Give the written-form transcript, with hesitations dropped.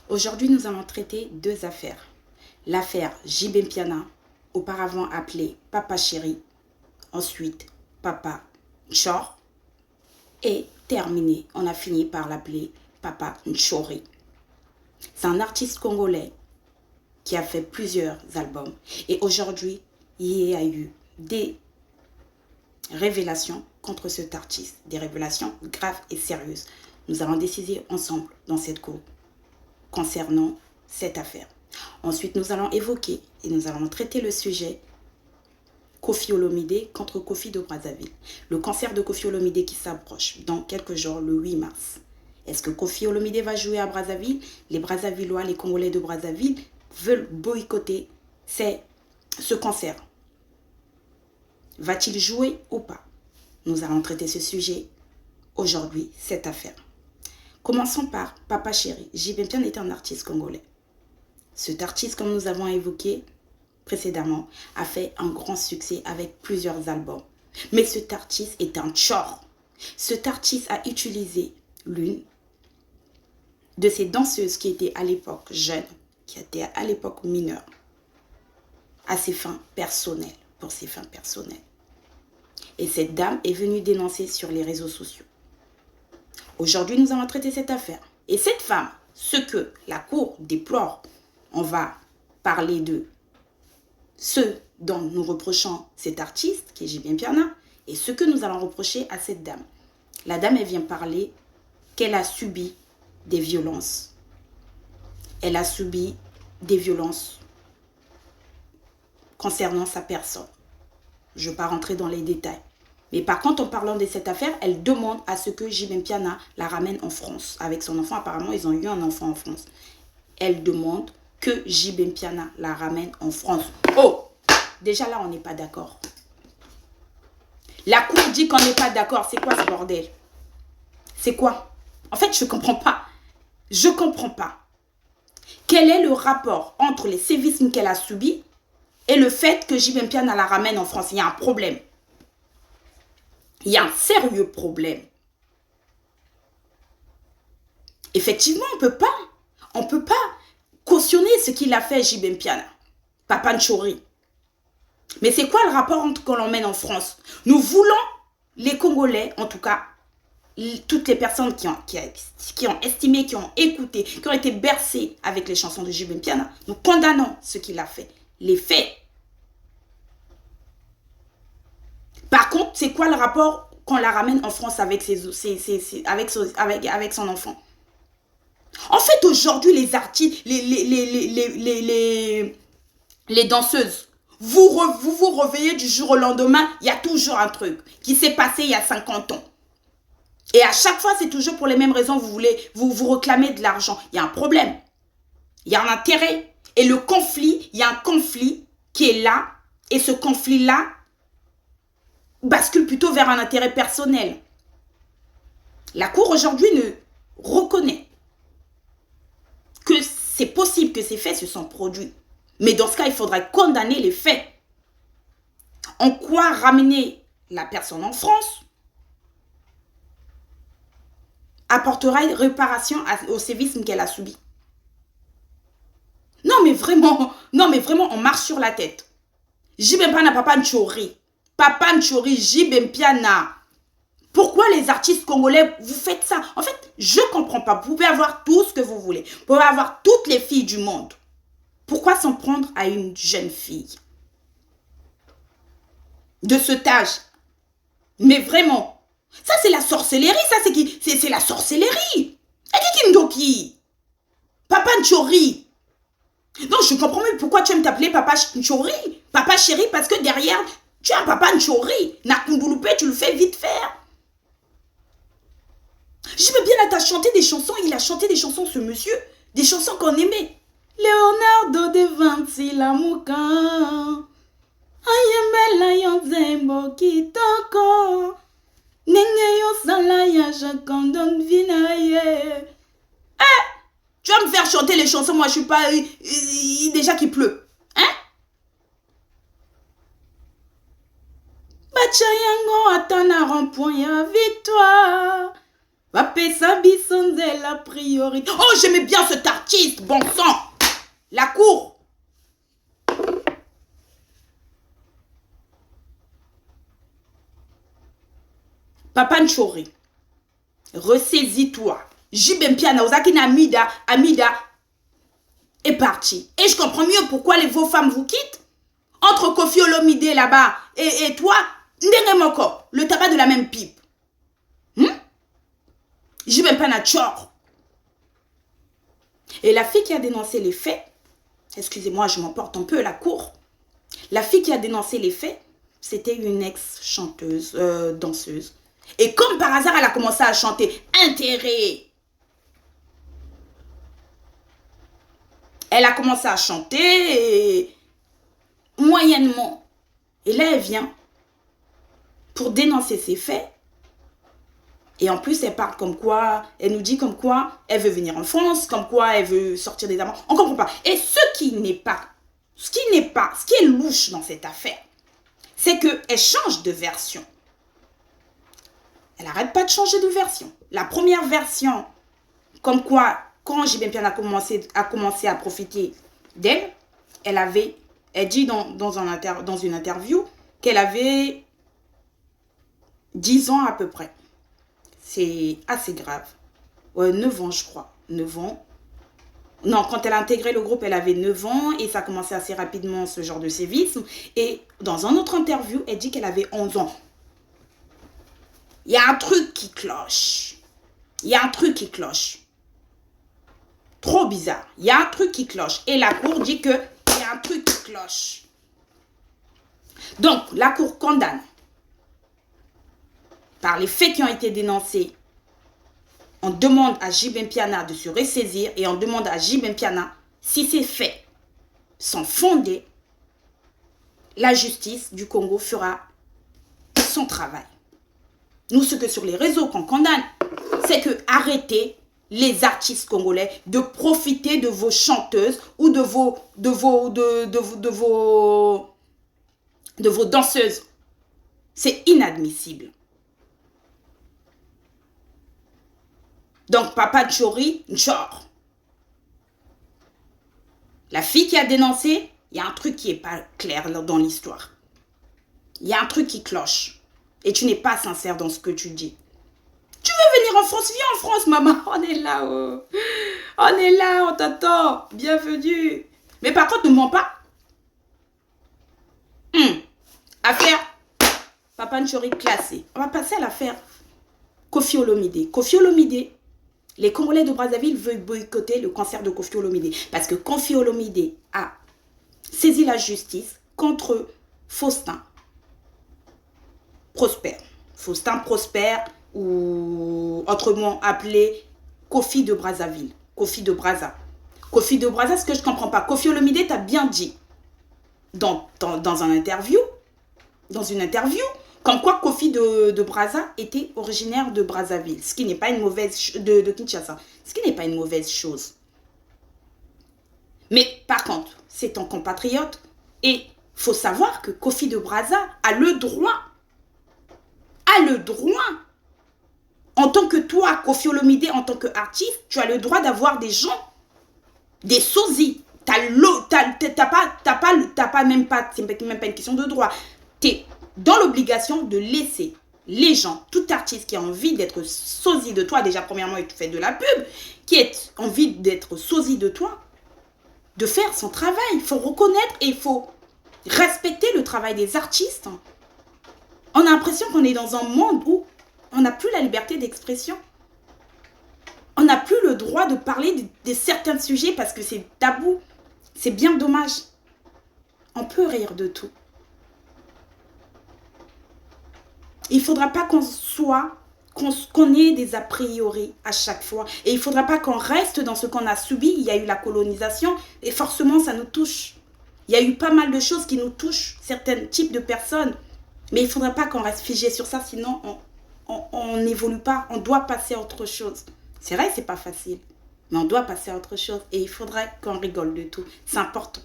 Aujourd'hui, nous allons traiter deux affaires. L'affaire J.B. Mpiana, auparavant appelée Papa Chéri, ensuite Papa Nchor, et terminé, on a fini par l'appeler Papa Nchori. C'est un artiste congolais qui a fait plusieurs albums et aujourd'hui, il y a eu des révélations contre cet artiste, des révélations graves et sérieuses. Nous allons décider ensemble dans cette cour concernant cette affaire. Ensuite, nous allons évoquer et nous allons traiter le sujet Koffi Olomide contre Koffi de Brazzaville. Le concert de Koffi Olomide qui s'approche dans quelques jours, le 8 mars. Est-ce que Koffi Olomide va jouer à Brazzaville? Les Brazzavillois, les Congolais de Brazzaville veulent boycotter ce concert. Va-t-il jouer ou pas? Nous allons traiter ce sujet aujourd'hui, cette affaire. Commençons par Papa Chéri. J.B. Mpiana est un artiste congolais. Cet artiste, comme nous avons évoqué précédemment, a fait un grand succès avec plusieurs albums. Mais cet artiste est un tchor. Cet artiste a utilisé l'une de ces danseuses qui était à l'époque jeune, qui était à l'époque mineure, à ses fins personnelles, pour ses fins personnelles. Et cette dame est venue dénoncer sur les réseaux sociaux. Aujourd'hui, nous allons traiter cette affaire. Et cette femme, ce que la Cour déplore, on va parler de ce dont nous reprochons cet artiste, qui est J.B. Mpiana, et ce que nous allons reprocher à cette dame. La dame, elle vient parler qu'elle a subi des violences. Elle a subi des violences concernant sa personne. Je ne vais pas rentrer dans les détails. Mais par contre, en parlant de cette affaire, elle demande à ce que J.B. Mpiana la ramène en France. Avec son enfant, apparemment, ils ont eu un enfant en France. Elle demande que J.B. Mpiana la ramène en France. Oh! Déjà là, on n'est pas d'accord. La Cour dit qu'on n'est pas d'accord. C'est quoi ce bordel? C'est quoi? En fait, je ne comprends pas. Je ne comprends pas. Quel est le rapport entre les sévices qu'elle a subis et le fait que J.B. Mpiana la ramène en France? Il y a un problème. Il y a un sérieux problème. Effectivement, on ne peut pas cautionner ce qu'il a fait J.B. Mpiana, Papa Nchori. Mais c'est quoi le rapport entre qu'on l'emmène en France? Nous voulons, les Congolais, en tout cas, toutes les personnes qui ont estimé, qui ont écouté, qui ont été bercées avec les chansons de J.B. Mpiana, nous condamnons ce qu'il a fait, les faits. Par contre, c'est quoi le rapport qu'on la ramène en France avec son enfant? En fait, aujourd'hui, les artistes, les danseuses, vous vous réveillez du jour au lendemain, il y a toujours un truc qui s'est passé il y a 50 ans. Et à chaque fois, c'est toujours pour les mêmes raisons, vous réclamez de l'argent. Il y a un problème. Il y a un intérêt. Et le conflit, il y a un conflit qui est là. Et ce conflit-là bascule plutôt vers un intérêt personnel. La Cour aujourd'hui ne reconnaît que c'est possible que ces faits se sont produits. Mais dans ce cas, il faudrait condamner les faits. En quoi ramener la personne en France apportera réparation au sévice qu'elle a subi? Non mais vraiment, on marche sur la tête. J.B. Mpiana, Papa Nchori. Papa Nchori, J.B. Mpiana. Pourquoi les artistes congolais, vous faites ça? En fait, je ne comprends pas. Vous pouvez avoir tout ce que vous voulez. Vous pouvez avoir toutes les filles du monde. Pourquoi s'en prendre à une jeune fille de cet âge? Mais vraiment, ça c'est la sorcellerie, ça c'est la sorcellerie. Ekikindoki. Papa Nchori. Non, je comprends même pourquoi tu aimes t'appeler Papa Nchori. Papa Chéri, parce que derrière, tu as un Papa Nchori. Nakumbulupe, tu le fais vite faire. Je veux bien là, chanté des chansons. Il a chanté des chansons, ce monsieur. Des chansons qu'on aimait. Leonardo de Vinci, la mouka. Ayemela yonzembo kitoko. Nenge yosala ya jakandon vinaye. Tu vas me faire chanter les chansons, moi je suis pas... déjà qu'il pleut. Hein? Bachayango atana rond-point ya victoire. Wapesa bisonze la priorité. Oh, j'aimais bien cet artiste, bon sang. La cour. Papa Nchori, ressaisis-toi. Jibempiana, Ozakina Amida est parti. Et je comprends mieux pourquoi vos femmes vous quittent. Entre Koffi Olomide là-bas et toi, Nderemoko, le tabac de la même pipe. Jibempiana Chor. Et la fille qui a dénoncé les faits, excusez-moi, je m'emporte un peu à la cour. La fille qui a dénoncé les faits, c'était une ex-chanteuse, danseuse. Et comme par hasard, elle a commencé à chanter Intérêt. Elle a commencé à chanter moyennement. Et là, elle vient pour dénoncer ses faits. Et en plus, elle parle comme quoi, elle nous dit comme quoi elle veut venir en France, comme quoi elle veut sortir des amants. On ne comprend pas. Et ce qui est louche dans cette affaire, c'est qu'elle change de version. Elle n'arrête pas de changer de version. La première version, comme quoi, quand Jibempiana a commencé à profiter d'elle, elle dit dans une interview qu'elle avait 10 ans à peu près. C'est assez grave. 9 ans, je crois. 9 ans. Non, quand elle a intégré le groupe, elle avait 9 ans et ça a commencé assez rapidement, ce genre de sévices. Et dans un autre interview, elle dit qu'elle avait 11 ans. Il y a un truc qui cloche. Il y a un truc qui cloche. Trop bizarre. Il y a un truc qui cloche. Et la cour dit qu'il y a un truc qui cloche. Donc, la cour condamne par les faits qui ont été dénoncés. On demande à Jibempiana de se ressaisir et on demande à Jibempiana, si ces faits sont fondés, la justice du Congo fera son travail. Nous, ce que sur les réseaux qu'on condamne, c'est que arrêtez les artistes congolais de profiter de vos chanteuses ou de vos danseuses. C'est inadmissible. Donc, Papa Nchori, Nchor. La fille qui a dénoncé, il y a un truc qui n'est pas clair dans l'histoire. Il y a un truc qui cloche. Et tu n'es pas sincère dans ce que tu dis. Tu veux venir en France? Viens en France, maman. On est là, oh. On est là, on t'attend. Bienvenue. Mais par contre, ne mens pas. Affaire Papa Nchori classée. On va passer à l'affaire Koffi Olomide. Koffi Olomide, les Congolais de Brazzaville veulent boycotter le concert de Koffi Olomide. Parce que Koffi Olomide a saisi la justice contre Faustin Prosper. Faustin Prosper, ou autrement appelé Koffi de Brazzaville. Koffi de Brazza. Koffi de Brazza, ce que je ne comprends pas. Koffi Olomide t'a bien dit dans une interview, comme quoi Koffi de Brazza était originaire de Brazzaville. Ce qui n'est pas une mauvaise de Kinshasa. Ce qui n'est pas une mauvaise chose. Mais par contre, c'est ton compatriote. Et il faut savoir que Koffi de Brazza a le droit, en tant que toi, Koffi Olomide, en tant qu'artiste, tu as le droit d'avoir des gens, des sosies. C'est même pas une question de droit. Tu es dans l'obligation de laisser les gens, tout artiste qui a envie d'être sosie de toi, déjà premièrement il te fait de la pub, qui a envie d'être sosie de toi, de faire son travail. Il faut reconnaître et il faut respecter le travail des artistes. On a l'impression qu'on est dans un monde où on n'a plus la liberté d'expression. On n'a plus le droit de parler de certains sujets parce que c'est tabou. C'est bien dommage. On peut rire de tout. Il ne faudra pas qu'on ait des a priori à chaque fois. Et il ne faudra pas qu'on reste dans ce qu'on a subi. Il y a eu la colonisation et forcément ça nous touche. Il y a eu pas mal de choses qui nous touchent, certains types de personnes. Mais il ne faudra pas qu'on reste figé sur ça, sinon on n'évolue pas. On doit passer à autre chose. C'est vrai, c'est pas facile. Mais on doit passer à autre chose. Et il faudrait qu'on rigole de tout. C'est important.